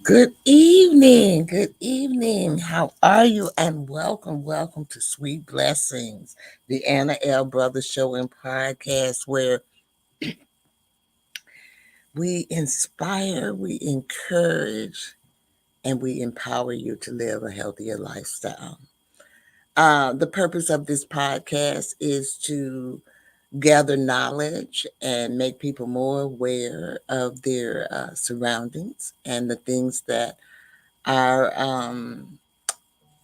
Good evening. Good evening. How are you? And welcome to Sweet Blessings, the Anna L. Brothers Show and Podcast, where we inspire, we encourage, and we empower you to live a healthier lifestyle. The purpose of this podcast is to gather knowledge and make people more aware of their surroundings and the things that are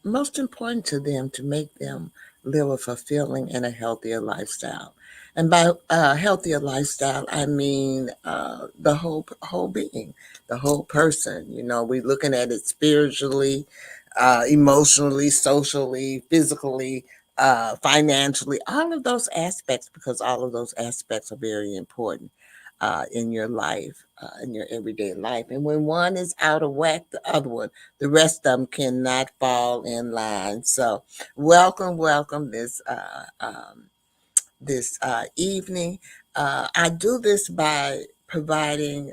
most important to them to make them live a fulfilling and a healthier lifestyle. And by healthier lifestyle, I mean the whole being, the whole person. You know, we're looking at it spiritually, emotionally, socially, physically, financially, all of those aspects, because all of those aspects are very important in your life, in your everyday life. And when one is out of whack, the other one, the rest of them cannot fall in line. So, welcome this evening. I do this by providing.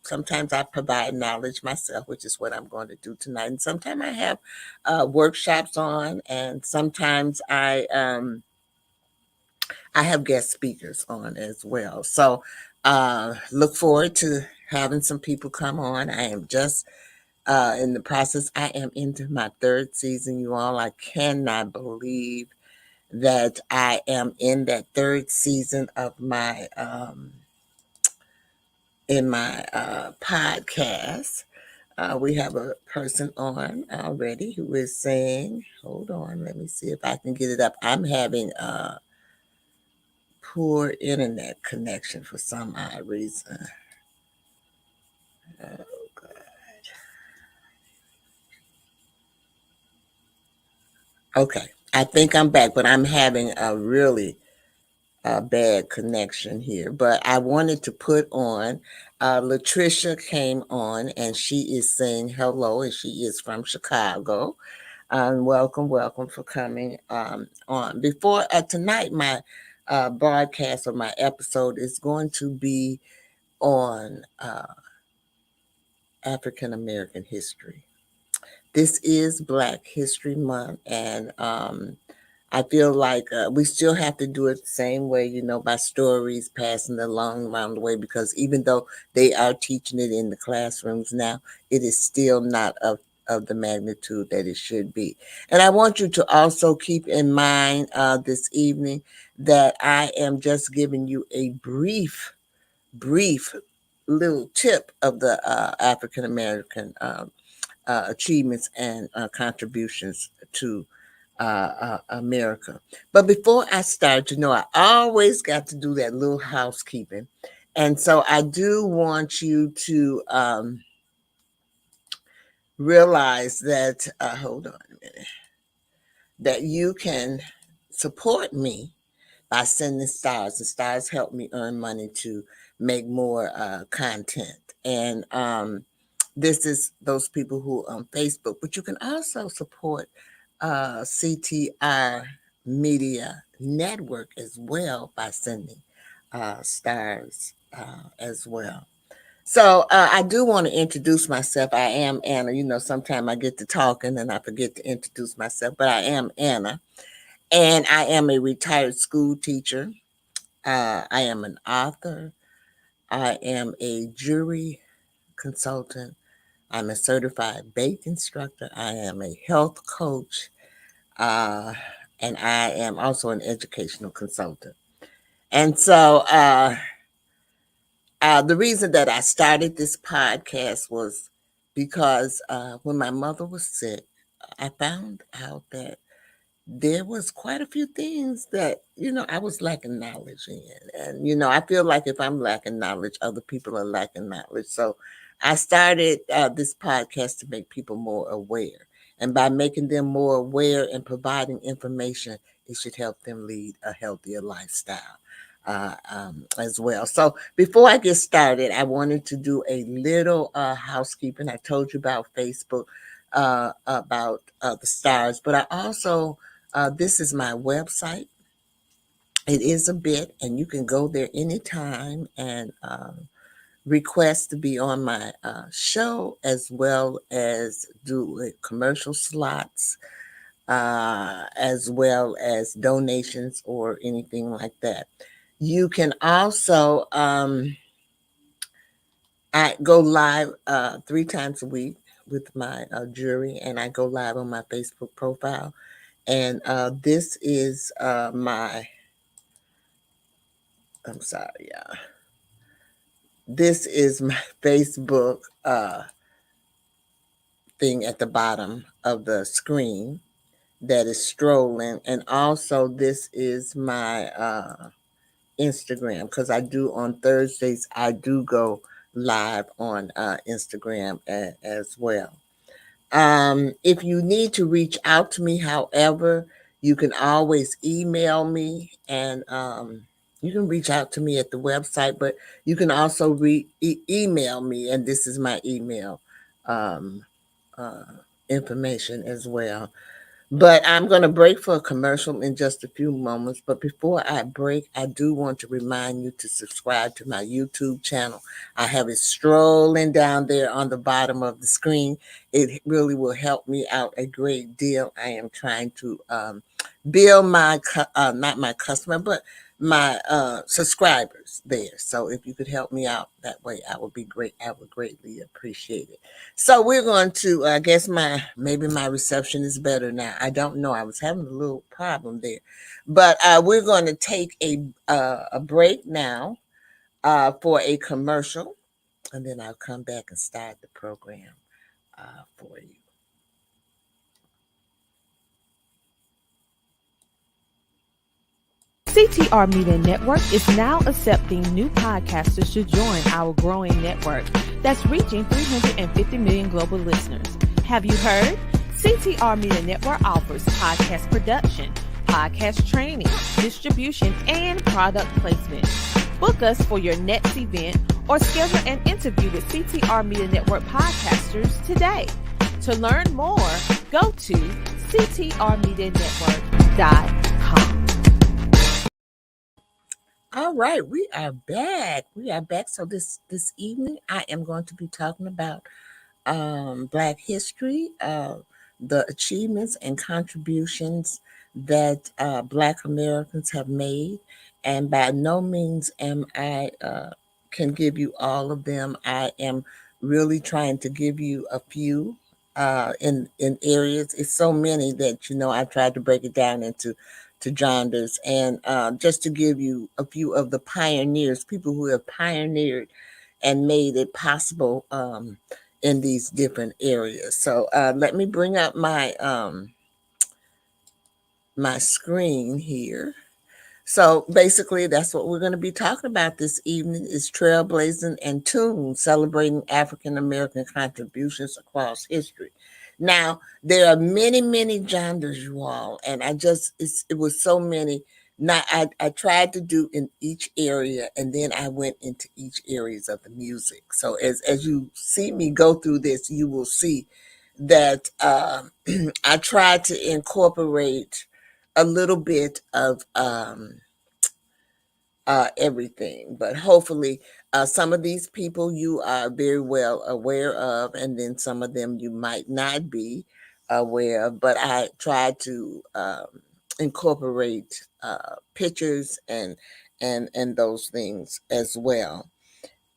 Sometimes I provide knowledge myself, which is what I'm going to do tonight. And sometimes I have workshops on, and sometimes I have guest speakers on as well. So look forward to having some people come on. I am just in the process. I am into my third season, you all. I cannot believe that I am in that third season of my in my podcast. We have a person on already who is saying, hold on, let me see if I can get it up. I'm having poor internet connection for some odd reason. Oh, God. Okay, I think I'm back, but I'm having a really bad connection here. But I wanted to put on, Latricia came on and she is saying hello, and she is from Chicago. Welcome for coming on. Before tonight, my broadcast or my episode is going to be on African American history. This is Black History Month, and I feel like we still have to do it the same way, you know, by stories, passing it along around the way, because even though they are teaching it in the classrooms now, it is still not of the magnitude that it should be. And I want you to also keep in mind this evening that I am just giving you a brief little tip of the African American achievements and contributions to America. But before I start, you know, I always got to do that little housekeeping. And so I do want you to realize that, hold on a minute, that you can support me by sending stars. The stars help me earn money to make more content. And this is those people who on Facebook, but you can also support CTR Media Network as well by sending stars as well. So I do want to introduce myself. I am Anna. You know, sometimes I get to talking and I forget to introduce myself, but I am Anna, and I am a retired school teacher. I am an author. I am a jury consultant. I'm a certified bake instructor. I am a health coach. Uh, and I am also an educational consultant. And so the reason that I started this podcast was because when my mother was sick, I found out that there was quite a few things that, you know, I was lacking knowledge in. And, you know, I feel like if I'm lacking knowledge, other people are lacking knowledge. So I started this podcast to make people more aware. And by making them more aware and providing information, it should help them lead a healthier lifestyle as well. So before I get started, I wanted to do a little housekeeping. I told you about Facebook, about the stars, but I also this is my website. It is a bit, and you can go there anytime and requests to be on my show, as well as do commercial slots, as well as donations or anything like that. You can also, I go live 3 times a week with my jury, and I go live on my Facebook profile. And this is I'm sorry, yeah. This is my Facebook thing at the bottom of the screen that is strolling. And also, this is my Instagram, because I do on Thursdays, I do go live on Instagram as well. If you need to reach out to me, however, you can always email me, and you can reach out to me at the website, but you can also email me, and this is my email um, uh, information as well. But I'm going to break for a commercial in just a few moments. But before I break, I do want to remind you to subscribe to my YouTube channel. I have it strolling down there on the bottom of the screen. It really will help me out a great deal. I am trying to build my, not my customer, but my subscribers there. So if you could help me out that way, I would be great. I would greatly appreciate it. So we're going to, I guess maybe my reception is better now. I don't know. I was having a little problem there, but we're going to take a break now for a commercial, and then I'll come back and start the program for you. CTR Media Network is now accepting new podcasters to join our growing network that's reaching 350 million global listeners. Have you heard? CTR Media Network offers podcast production, podcast training, distribution, and product placement. Book us for your next event or schedule an interview with CTR Media Network podcasters today. To learn more, go to ctrmedianetwork.com. All right, we are back. We are back. So this evening, I am going to be talking about Black history, the achievements and contributions that Black Americans have made, and by no means am I can give you all of them. I am really trying to give you a few in areas. It's so many that I tried to break it down into genres, and just to give you a few of the pioneers, people who have pioneered and made it possible in these different areas. So let me bring up my screen here. So basically, that's what we're going to be talking about this evening is Trailblazing and Tunes, celebrating African American contributions across history. Now, there are many, many genres, you all, and it was so many. Not I tried to do in each area, and then I went into each areas of the music. So as you see me go through this, you will see that I tried to incorporate a little bit of everything. But hopefully, some of these people you are very well aware of, and then some of them you might not be aware of. But I try to incorporate pictures and those things as well.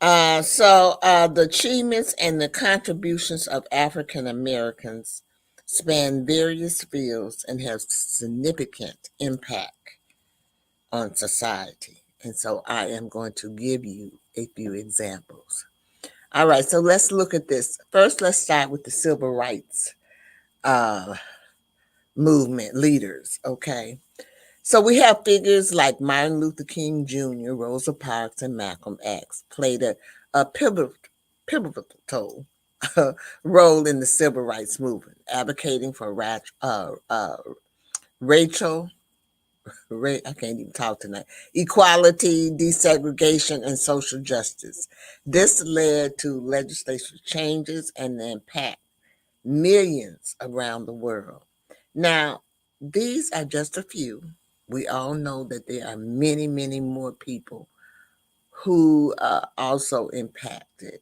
The achievements and the contributions of African Americans span various fields and have significant impact on society. And so I am going to give you a few examples. All right, so let's look at this. First, let's start with the civil rights uh, movement leaders, okay? So we have figures like Martin Luther King Jr., Rosa Parks, and Malcolm X played a pivotal role in the civil rights movement, advocating for Rachel I can't even talk tonight. Equality, desegregation, and social justice. This led to legislative changes and impact millions around the world. Now, these are just a few. We all know that there are many, many more people who also impacted.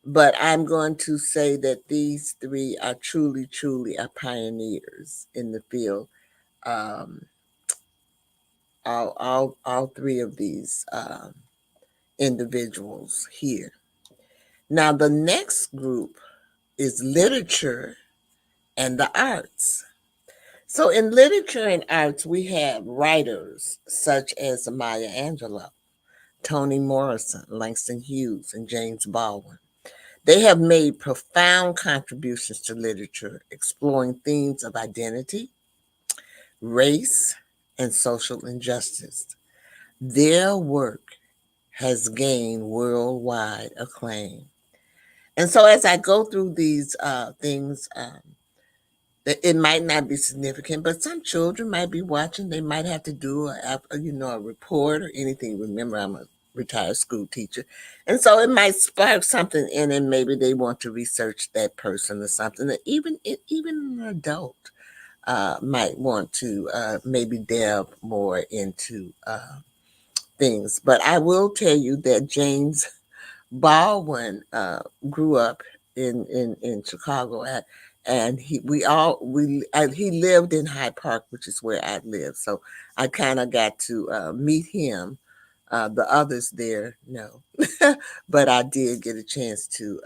But I'm going to say that these three are truly, truly are pioneers in the field. Um, all three of these individuals here. Now, the next group is literature and the arts. So, in literature and arts, we have writers such as Maya Angelou, Toni Morrison, Langston Hughes, and James Baldwin. They have made profound contributions to literature, exploring themes of identity, race, and social injustice. Their work has gained worldwide acclaim. And so, as I go through these things, it might not be significant, but some children might be watching. They might have to do a report or anything. Remember, I'm a retired school teacher, and so it might spark something in them. Maybe they want to research that person or something. That even an adult might want to maybe delve more into things. But I will tell you that James Baldwin grew up in Chicago, and he lived in Hyde Park, which is where I live. So I kind of got to meet him. The others there, no, but I did get a chance to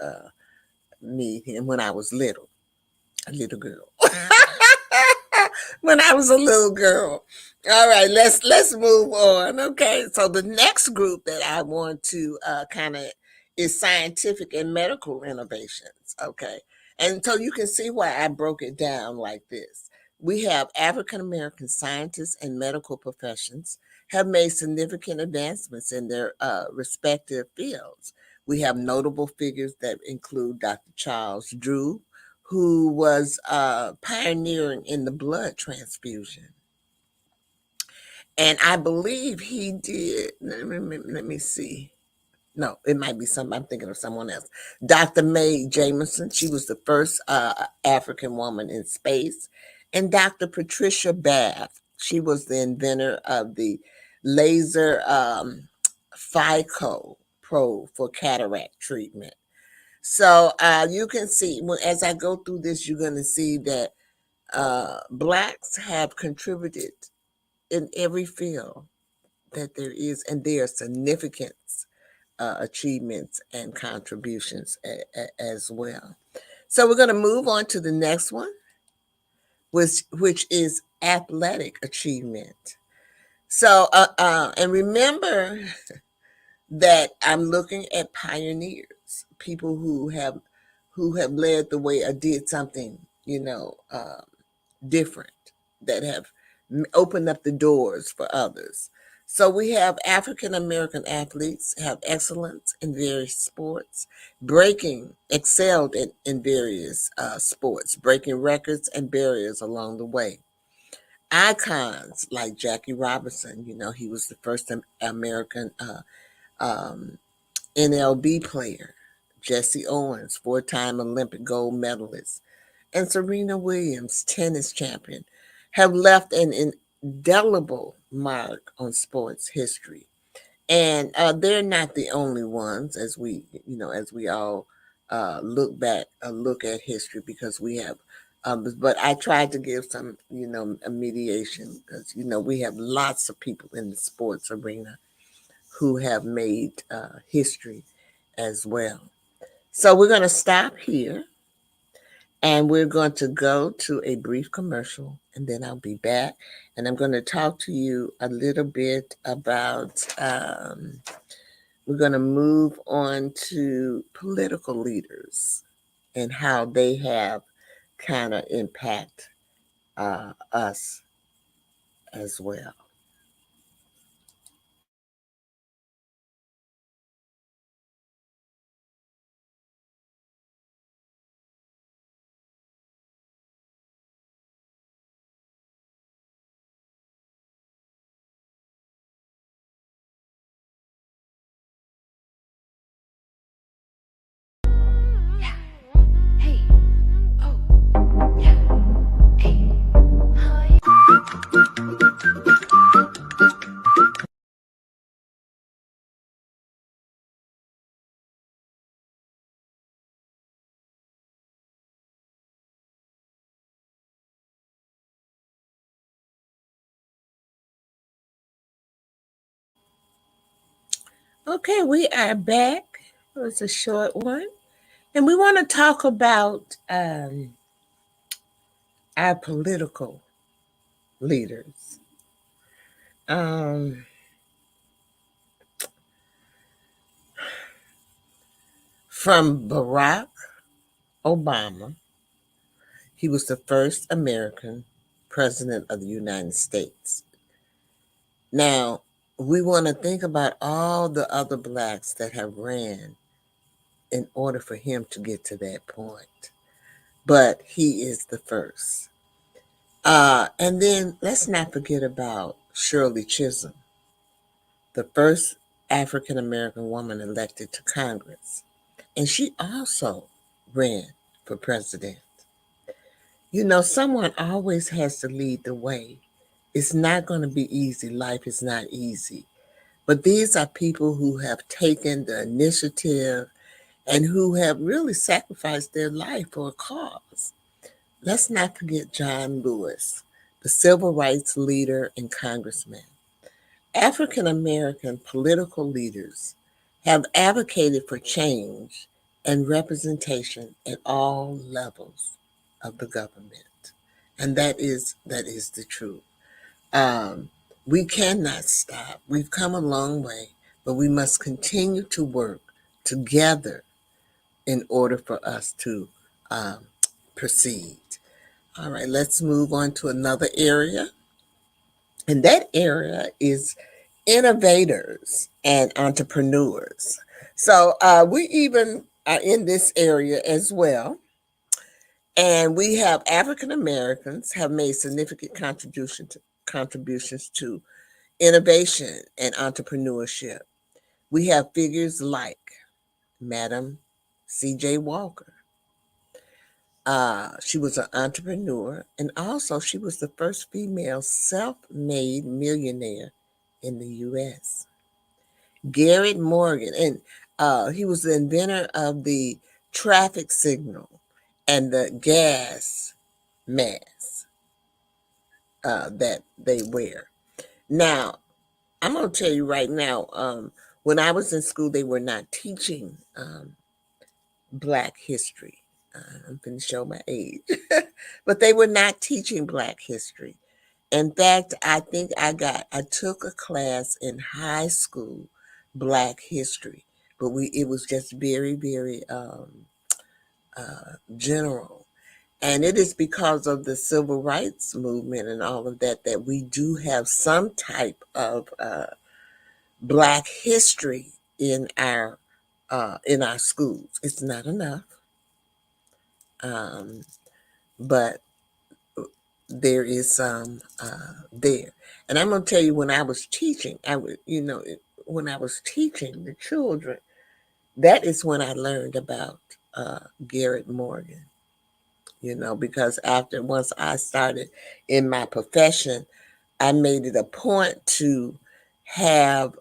meet him when I was a little girl. When I was a little girl. All right, let's move on. Okay, so the next group that I want to kind of is scientific and medical innovations. Okay, and so you can see why I broke it down like this. We have African American scientists and medical professions have made significant advancements in their respective fields. We have notable figures that include Dr. Charles Drew, who was pioneering in the blood transfusion. And I believe he did, let me see. No, it might be I'm thinking of someone else. Dr. Mae Jameson, she was the first African woman in space. And Dr. Patricia Bath, she was the inventor of the laser FICO probe for cataract treatment. So you can see, as I go through this, you're going to see that Blacks have contributed in every field that there is, and there are significant achievements and contributions as well. So we're going to move on to the next one, which is athletic achievement. So, and remember that I'm looking at pioneers, people who have led the way or did something, different, that have opened up the doors for others. So we have African American athletes have excellence in various sports, excelled in various sports, breaking records and barriers along the way. Icons like Jackie Robinson, he was the first American NLB player. Jesse Owens, four-time Olympic gold medalist, and Serena Williams, tennis champion, have left an indelible mark on sports history. And they're not the only ones, as we all look at history, because we have but I tried to give some, a mediation, because, we have lots of people in the sports arena who have made history as well. So we're going to stop here, and we're going to go to a brief commercial, and then I'll be back. And I'm going to talk to you a little bit about, we're going to move on to political leaders and how they have kind of impact us as well. Okay, we are back. It was a short one. And we want to talk about our political leaders. Um, from Barack Obama, he was the first American president of the United States. Now, we want to think about all the other blacks that have ran in order for him to get to that point. But he is the first. And then let's not forget about Shirley Chisholm, the first African American woman elected to Congress. And she also ran for president. You know, someone always has to lead the way. It's not going to be easy. Life is not easy. But these are people who have taken the initiative and who have really sacrificed their life for a cause. Let's not forget John Lewis, the civil rights leader and congressman. African American political leaders have advocated for change and representation at all levels of the government. And that is the truth. Um, we cannot stop. We've come a long way, but we must continue to work together in order for us to um, proceed. All right, let's move on to another area. And that area is innovators and entrepreneurs. So we even are in this area as well. And we have African Americans have made significant contributions to innovation and entrepreneurship. We have figures like Madam C.J. Walker. She was an entrepreneur, and also she was the first female self-made millionaire in the U.S. Garrett Morgan, and he was the inventor of the traffic signal and the gas mask that they wear. Now, I'm going to tell you right now, when I was in school, they were not teaching Black history. I'm going to show my age, but they were not teaching Black history. In fact, I think I took a class in high school, Black history, but it was just very, very general. And it is because of the civil rights movement and all of that that we do have some type of Black history in our schools. It's not enough, um, but there is some there. And I'm going to tell you, when I was teaching, when I was teaching the children, that is when I learned about Garrett Morgan. Because once I started in my profession, I made it a point to have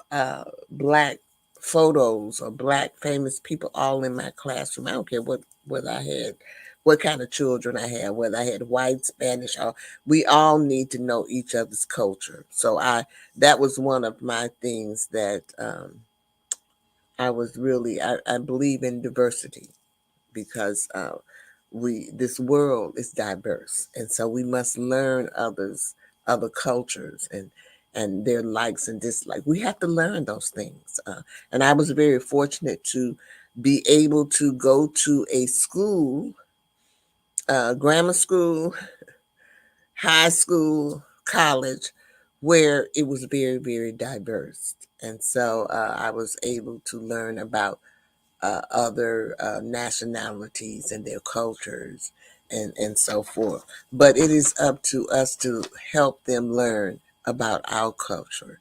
Black photos or Black famous people all in my classroom. I don't care what I had, what kind of children I had, whether I had white, Spanish, or we all need to know each other's culture. So that was one of my things that I was really I believe in diversity because this world is diverse, and so we must learn other cultures and their likes and dislikes. We have to learn those things, and I was very fortunate to be able to go to a school, grammar school, high school, college, where it was very, very diverse. And so I was able to learn about other nationalities and their cultures and so forth. But it is up to us to help them learn about our culture.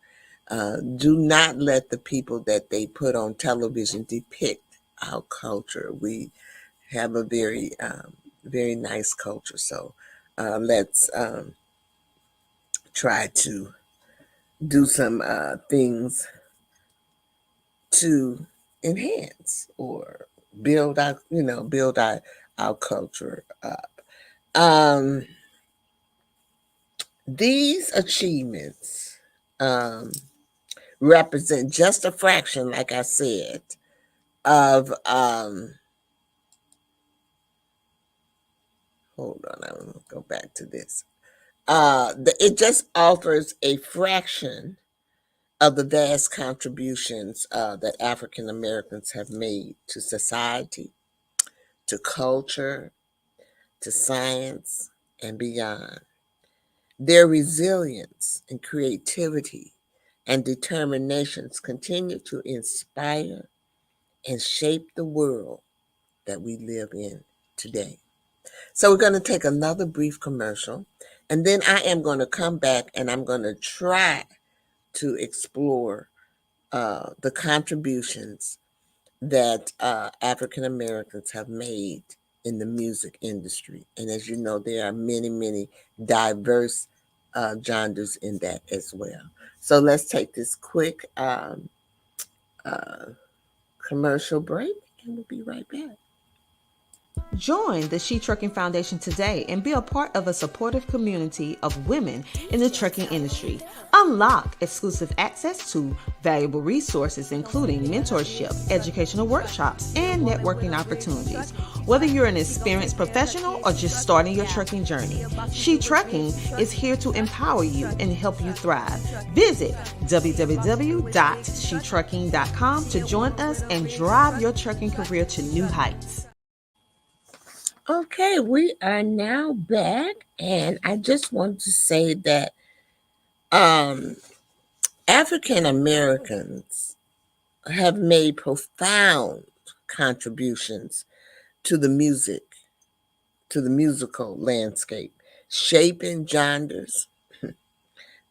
Do not let the people that they put on television depict our culture. We have a very, very nice culture. So let's try to do some things to enhance or build our culture up. Um, these achievements, um, represent just a fraction, like I said, of hold on, I'm gonna go back to this. It just offers a fraction of the vast contributions that African Americans have made to society, to culture, to science, and beyond. Their resilience and creativity and determinations continue to inspire and shape the world that we live in today. So, we're going to take another brief commercial, and then I am going to come back and I'm going to try to explore the contributions that African Americans have made in the music industry. And as you know, there are many, many diverse genres in that as well. So let's take this quick uh, commercial break and we'll be right back. Join the She Trucking Foundation today and be a part of a supportive community of women in the trucking industry. Unlock exclusive access to valuable resources, including mentorship, educational workshops, and networking opportunities. Whether you're an experienced professional or just starting your trucking journey, She Trucking is here to empower you and help you thrive. Visit www.shetrucking.com to join us and drive your trucking career to new heights. Okay, we are now back, and I just want to say that um, African Americans have made profound contributions to the music, to the musical landscape, shaping genres,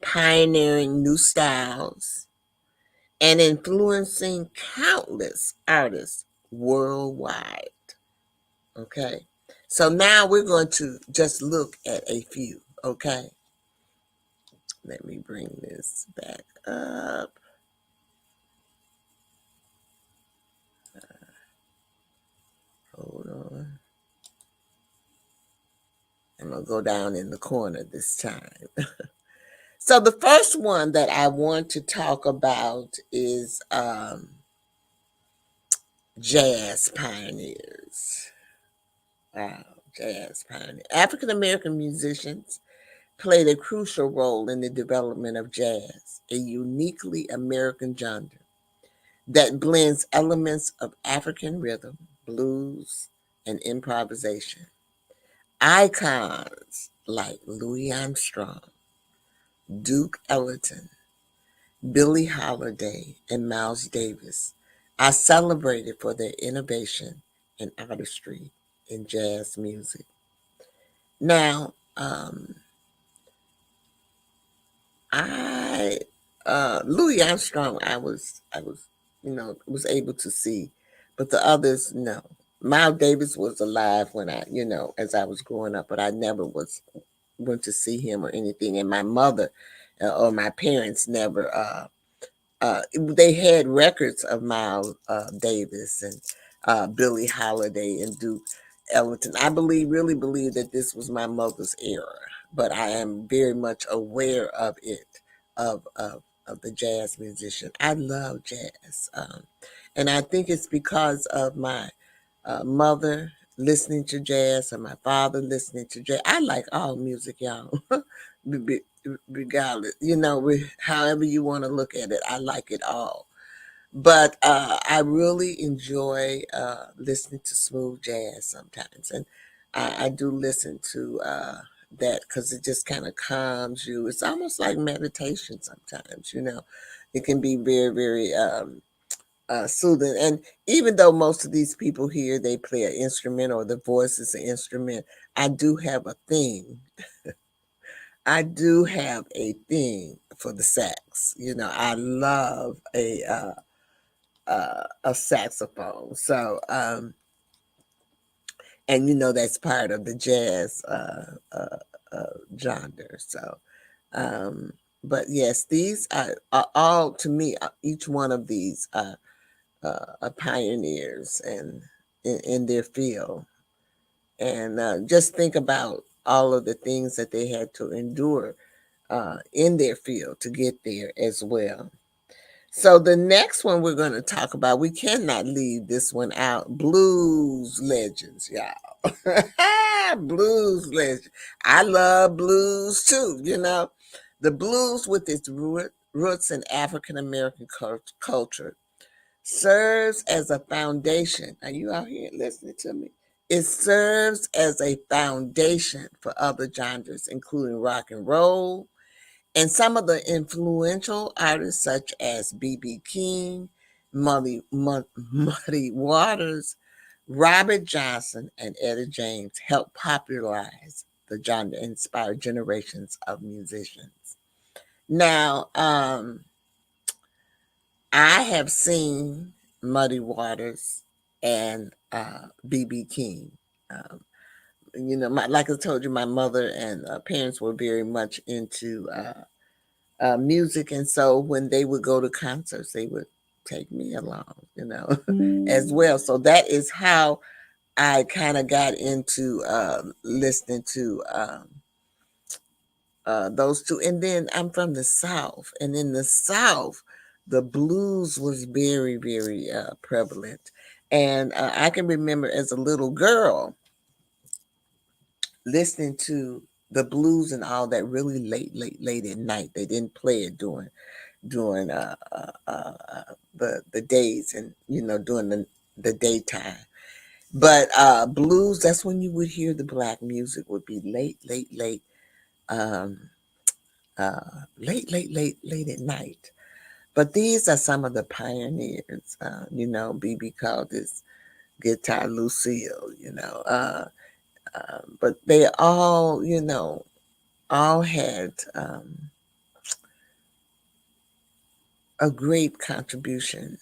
pioneering new styles, and influencing countless artists worldwide. Okay. So now we're going to just look at a few. Okay. Let me bring this back up. Hold on. I'm going to go down in the corner this time. So the first one that I want to talk about is jazz pioneers. Wow, jazz pioneers. African American musicians played a crucial role in the development of jazz, a uniquely American genre that blends elements of African rhythm, blues, and improvisation. Icons like Louis Armstrong, Duke Ellington, Billie Holiday, and Miles Davis are celebrated for their innovation and artistry in jazz music. Now, I Louis Armstrong, was able to see, but the others, no. Miles Davis was alive when as I was growing up, but I never was went to see him or anything. And my mother or my parents never they had records of Miles Davis and Billie Holiday and Duke Ellington. I really believe that this was my mother's era, but I am very much aware of it, of the jazz musician. I love jazz, and I think it's because of my mother listening to jazz and my father listening to jazz. I like all music, y'all. Regardless, however you want to look at it, I like it all. But I really enjoy listening to smooth jazz sometimes, and I do listen to that because it just kind of calms you. It's almost like meditation sometimes. It can be very, very soothing. And even though most of these people here they play an instrument or the voice is an instrument, I do have a thing. I do have a thing for the sax. I love a saxophone. So, and that's part of the jazz genre. So, um, but yes, these are all to me. Each one of these are pioneers and in their field. And just think about all of the things that they had to endure in their field to get there as well. So the next one we're going to talk about, we cannot leave this one out. Blues legends, y'all. Blues legends. I love blues too, you know. The blues, with its roots in African American culture, serves as a foundation. Are you out here listening to me? It serves as a foundation for other genres, including rock and roll, and some of the influential artists, such as B.B. King, Muddy Waters, Robert Johnson, and Etta James, helped popularize the genre, inspired generations of musicians. Now, I have seen Muddy Waters and B.B. King. Um, like I told you, my mother and parents were very much into music, and so when they would go to concerts, they would take me along, as well. So that is how I kind of got into listening to those two. And then I'm from the South, and in the South, the blues was very, very prevalent. And I can remember as a little girl listening to the blues and all that really late, late, late at night. They didn't play it during the days, and during the daytime. But blues, that's when you would hear the black music, would be late, late, late, um, late at night. But these are some of the pioneers. BB called this guitar Lucille. But they all, all had a great contribution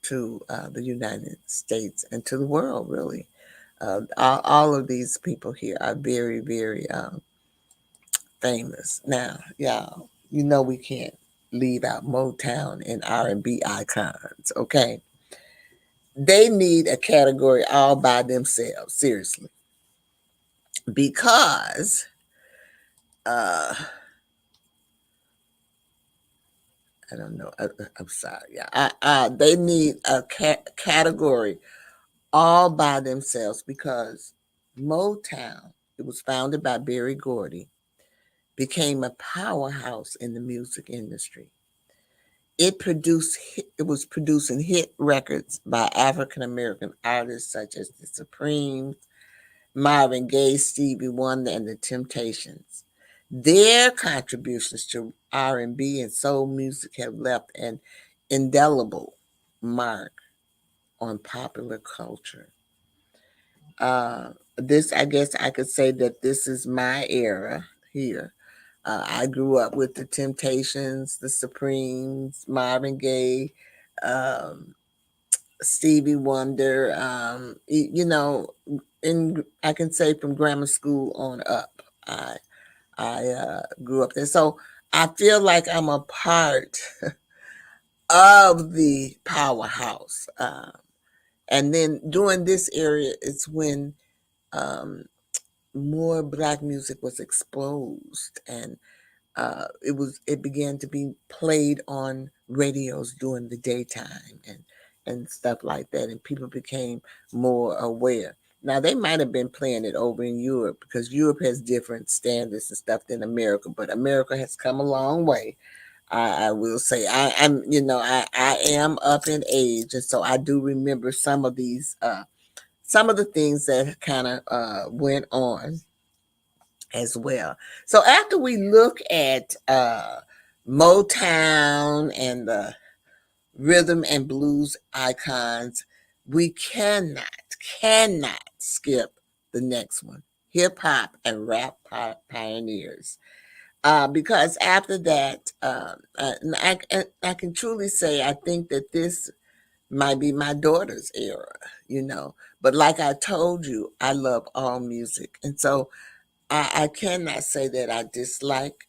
to the United States and to the world, really. All of these people here are very, very famous. Now, y'all, we can't leave out Motown and R&B icons, okay? They need a category all by themselves, seriously, because uh, I don't know. I'm sorry. Yeah, they need a category all by themselves because Motown, it was founded by Berry Gordy, became a powerhouse in the music industry. It was producing hit records by African American artists such as the Supremes, Marvin Gaye, Stevie Wonder, and the Temptations. Their contributions to R&B and soul music have left an indelible mark on popular culture. This, I guess I could say that this is my era here. I grew up with the Temptations, the Supremes, Marvin Gaye, um, Stevie Wonder. And I can say from grammar school on up, I grew up there. So I feel like I'm a part of the powerhouse. And then during this area, it's when um, more black music was exposed, and it began to be played on radios during the daytime, and stuff like that, and people became more aware. Now they might have been playing it over in Europe because Europe has different standards and stuff than America, but America has come a long way. I will say I am up in age, and so I do remember some of the things that kind of went on as well. So after we look at Motown and the rhythm and blues icons, we cannot skip the next one: hip hop and rap pioneers. Because after that, I can truly say I think that this might be my daughter's era, you know. But like I told you, I love all music, and so I cannot say that I dislike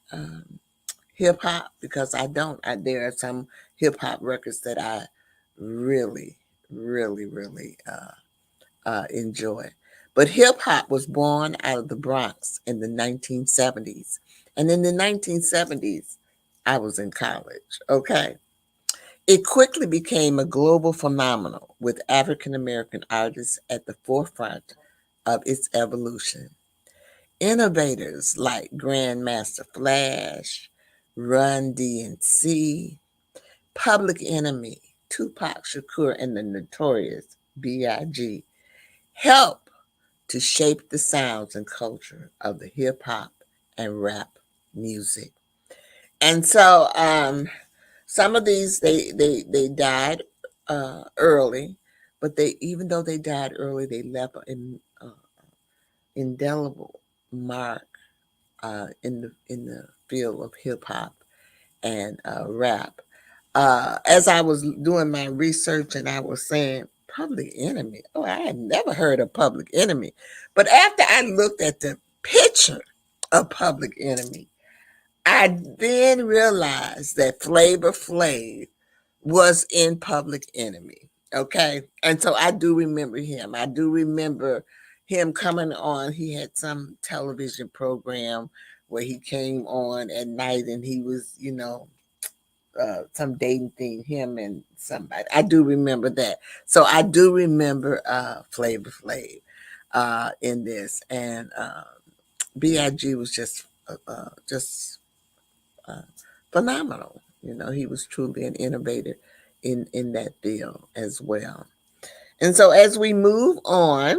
hip hop because I don't. There are some hip hop records that I really, really, really enjoy. But hip hop was born out of the Bronx in the 1970s. And in the 1970s, I was in college, okay? It quickly became a global phenomenon with African American artists at the forefront of its evolution. Innovators like Grandmaster Flash, Run DMC, Public Enemy, Tupac Shakur, and the Notorious B.I.G. help to shape the sounds and culture of the hip hop and rap music. And so some of these they died early, but they even though they died early, they left an indelible mark in the field of hip hop and rap. As I was doing my research and I was saying Public Enemy, oh, I had never heard of Public Enemy, but after I looked at the picture of Public Enemy, I then realized that Flavor Flav was in Public Enemy. Okay. And so I do remember him. I do remember him coming on. He had some television program where he came on at night and he was, some dating thing, him and somebody. I do remember that. So I do remember Flavor Flav in this. And B.I.G. was just uh, phenomenal. He was truly an innovator in that field as well. And so as we move on,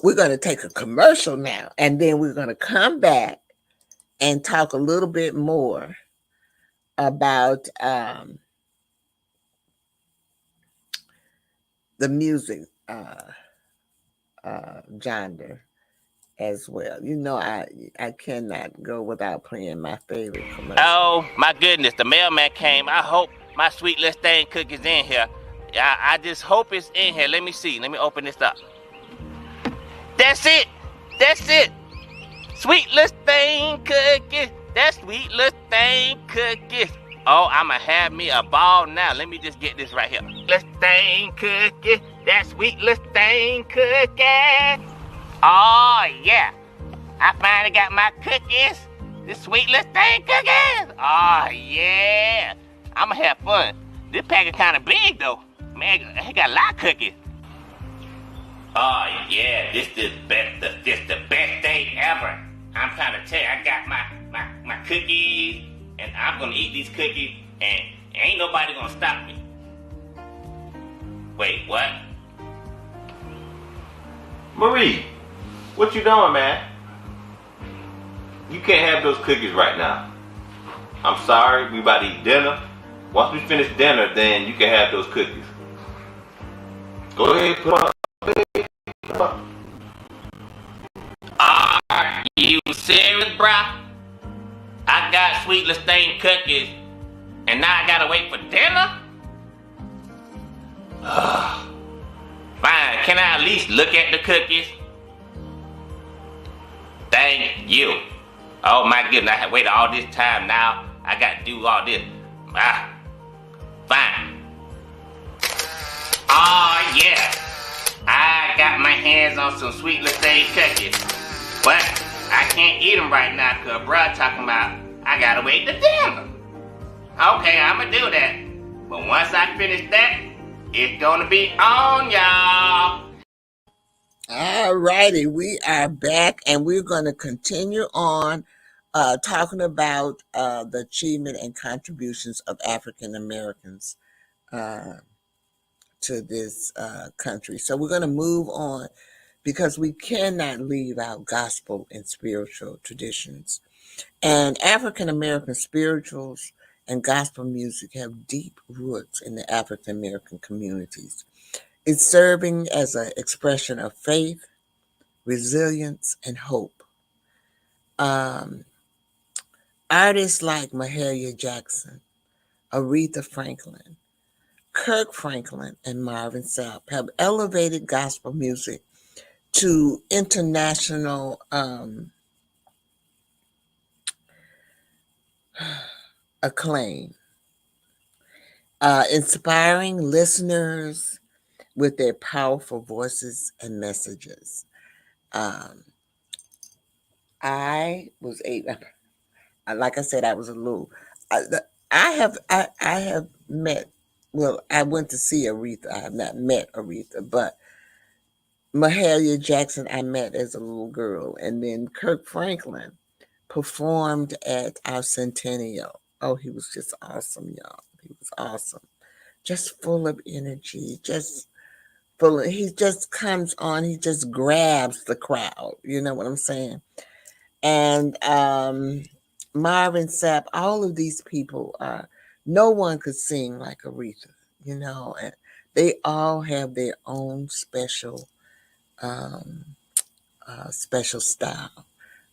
we're going to take a commercial now, and then we're going to come back and talk a little bit more about the music genre as well. I cannot go without playing my favorite commercial. Oh my goodness, the mailman came. I hope my sweet little thing cookie's in here. I just hope it's in here. Let me see. Let me open this up. That's it. That's it. Sweet little thing cookie. That sweet little thing cookie. Oh, I'ma have me a ball now. Let me just get this right here. Little thing cookie. That sweet little thing cookie. Oh yeah. I finally got my cookies. This sweet little thing cookies. Oh yeah. I'ma have fun. This package kinda big though. Man, it got a lot of cookies. Oh yeah, this the best day ever. I'm trying to tell you, I got my cookies, and I'm gonna eat these cookies, and ain't nobody gonna stop me. Wait, what? Marie, what you doing, man? You can't have those cookies right now. I'm sorry, we about to eat dinner. Once we finish dinner, then you can have those cookies. Go ahead, come on. Are you serious, bruh? I got sweet little thing cookies, and now I gotta wait for dinner? Fine, can I at least look at the cookies? Thank you. Oh my goodness, I have waited all this time now. I gotta do all this. Fine. Oh yeah. I got my hands on some sweet little thing cookies. But I can't eat them right now because bruh talking about I gotta wait to dinner. Okay, I'ma do that. But once I finish that, it's gonna be on, y'all. All righty, we are back and we're going to continue on talking about the achievement and contributions of African Americans to this country. So we're going to move on because we cannot leave out gospel and spiritual traditions. And African American spirituals and gospel music have deep roots in the African American communities. It's serving as an expression of faith, resilience, and hope. Um, Artists like Mahalia Jackson, Aretha Franklin, Kirk Franklin, and Marvin Sapp have elevated gospel music to international acclaim, inspiring listeners with their powerful voices and messages. Um, I was able, like I said, I was a little. I have met. Well, I went to see Aretha. I have not met Aretha, but Mahalia Jackson I met as a little girl, and then Kirk Franklin performed at our centennial. Oh, he was just awesome, y'all. He was awesome. Just full of energy, just full of, he just comes on, he just grabs the crowd. You know what I'm saying? And Marvin Sapp, all of these people no one could sing like Aretha, and they all have their own um, special style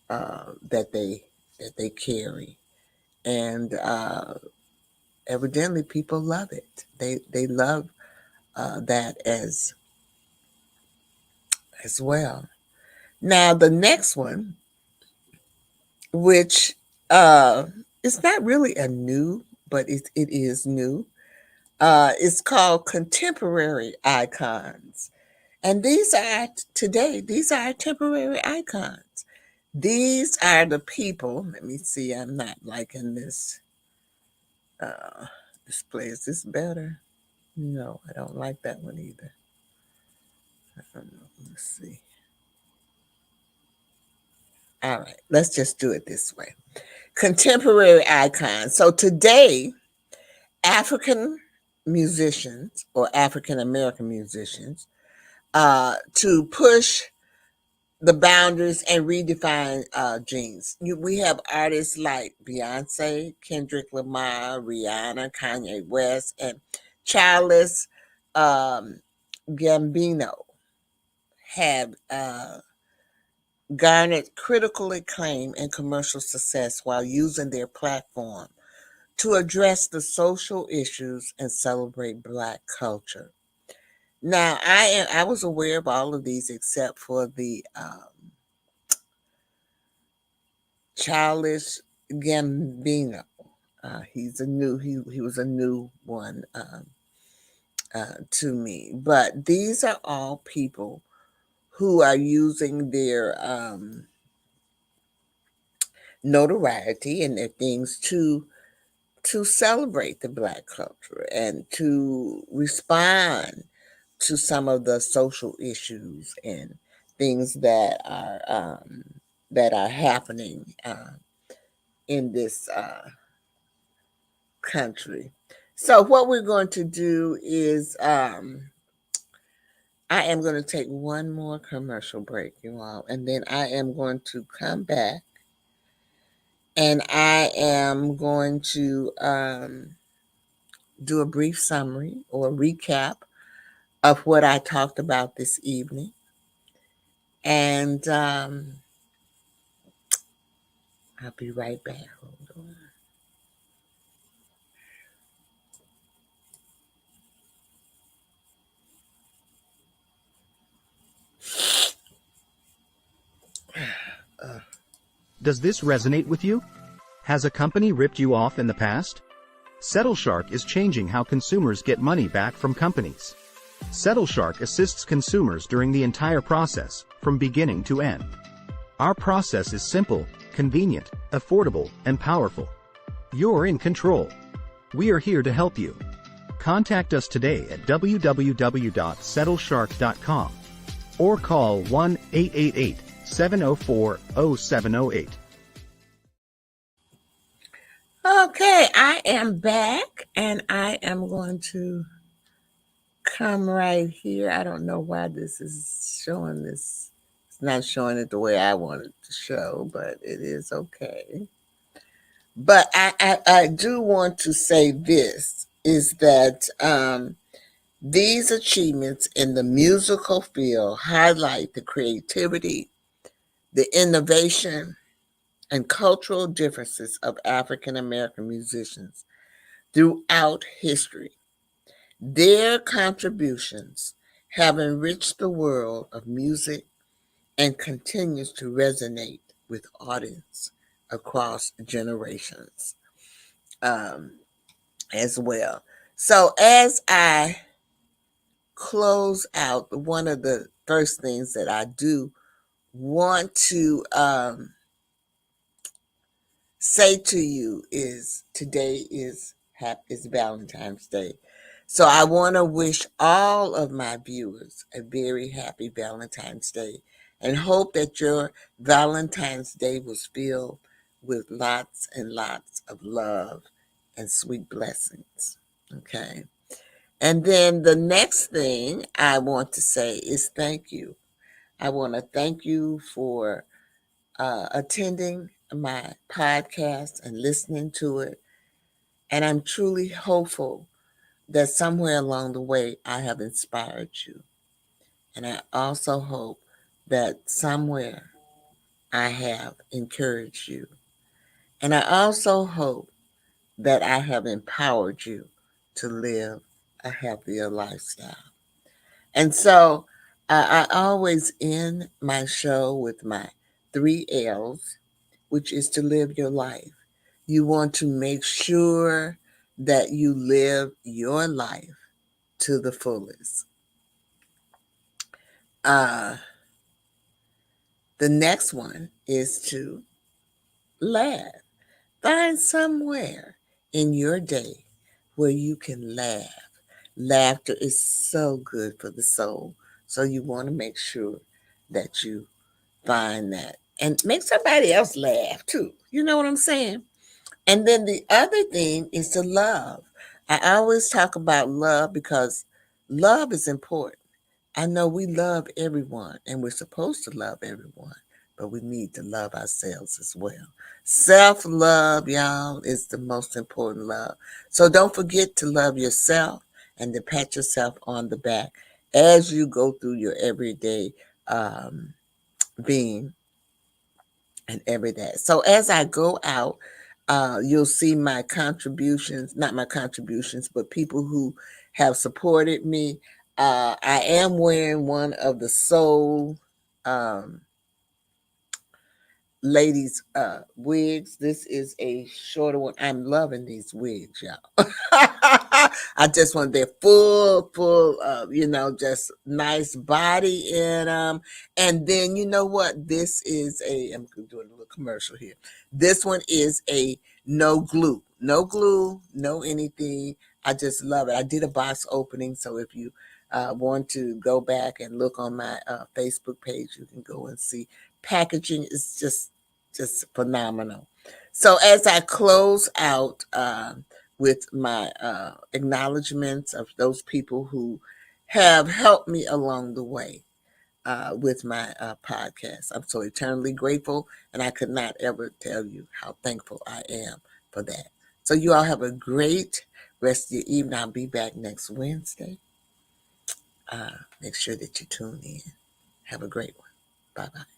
that they carry, and evidently people love it. They love that as well. Now the next one, which it's not really a new, but it is new. It's called contemporary icons, and these are today. These are temporary icons. These are the people. Let me see. I'm not liking this display. Is this better? No, I don't like that one either. I don't know. Let's see. All right, let's just do it this way. Contemporary icons. So today, African musicians or African American musicians to push the boundaries and redefine genes. We have artists like Beyonce, Kendrick Lamar, Rihanna, Kanye West, and Childish um, Gambino have garnered critical acclaim and commercial success while using their platform to address the social issues and celebrate Black culture. Now, I was aware of all of these except for the Childish Gambino. He was a new one to me. But these are all people who are using their notoriety and their things to celebrate the Black culture and to respond to some of the social issues and things that are happening in this country. So what we're going to do is I am going to take one more commercial break, you all, and then I am going to come back and I am going to do a brief summary or recap of what I talked about this evening. And I'll be right back. Hold on. Does this resonate with you? Has a company ripped you off in the past? SettleShark is changing how consumers get money back from companies. SettleShark assists consumers during the entire process, from beginning to end. Our process is simple, convenient, affordable, and powerful. You're in control. We are here to help you. Contact us today at www.settleshark.com or call 1-888-704-0708. Okay, I am back and I am going to come right here. I don't know why this is showing this. It's not showing it the way I want it to show, but it is okay. But I do want to say this is that these achievements in the musical field highlight the creativity, the innovation, and cultural differences of African American musicians throughout history. Their contributions have enriched the world of music and continues to resonate with audience across generations as well. So as I close out, one of the first things that I do want to say to you is today is Valentine's Day. So I want to wish all of my viewers a very happy Valentine's Day and hope that your Valentine's Day was filled with lots and lots of love and sweet blessings. Okay. And then the next thing I want to say is thank you. I want to thank you for attending my podcast and listening to it. And I'm truly hopeful that somewhere along the way I have inspired you. And I also hope that somewhere I have encouraged you. And I also hope that I have empowered you to live a healthier lifestyle. And so I always end my show with my 3 L's, which is to live your life. You want to make sure that you live your life to the fullest. Uh, the next one is to laugh. Find somewhere in your day where you can laugh. Laughter is so good for the soul. So you want to make sure that you find that and make somebody else laugh too. You know what I'm saying? And then the other thing is to love. I always talk about love because love is important. I know we love everyone and we're supposed to love everyone, but we need to love ourselves as well. Self love, y'all, is the most important love. So don't forget to love yourself and to pat yourself on the back as you go through your everyday being and every day. So as I go out, you'll see my contributions, not my contributions, but people who have supported me. I am wearing one of the Soul ladies wigs. This is a shorter one. I'm loving these wigs, y'all. I just want their full just nice body in them. And then you know what, this is I'm doing a little commercial here. This one is a no glue, no anything. I just love it. I did a box opening, so if you want to go back and look on my Facebook page, you can go and see. Packaging is just phenomenal. So as I close out with my acknowledgments of those people who have helped me along the way with my podcast, I'm so eternally grateful, and I could not ever tell you how thankful I am for that. So you all have a great rest of your evening. I'll be back next Wednesday. Make sure that you tune in. Have a great one. Bye-bye.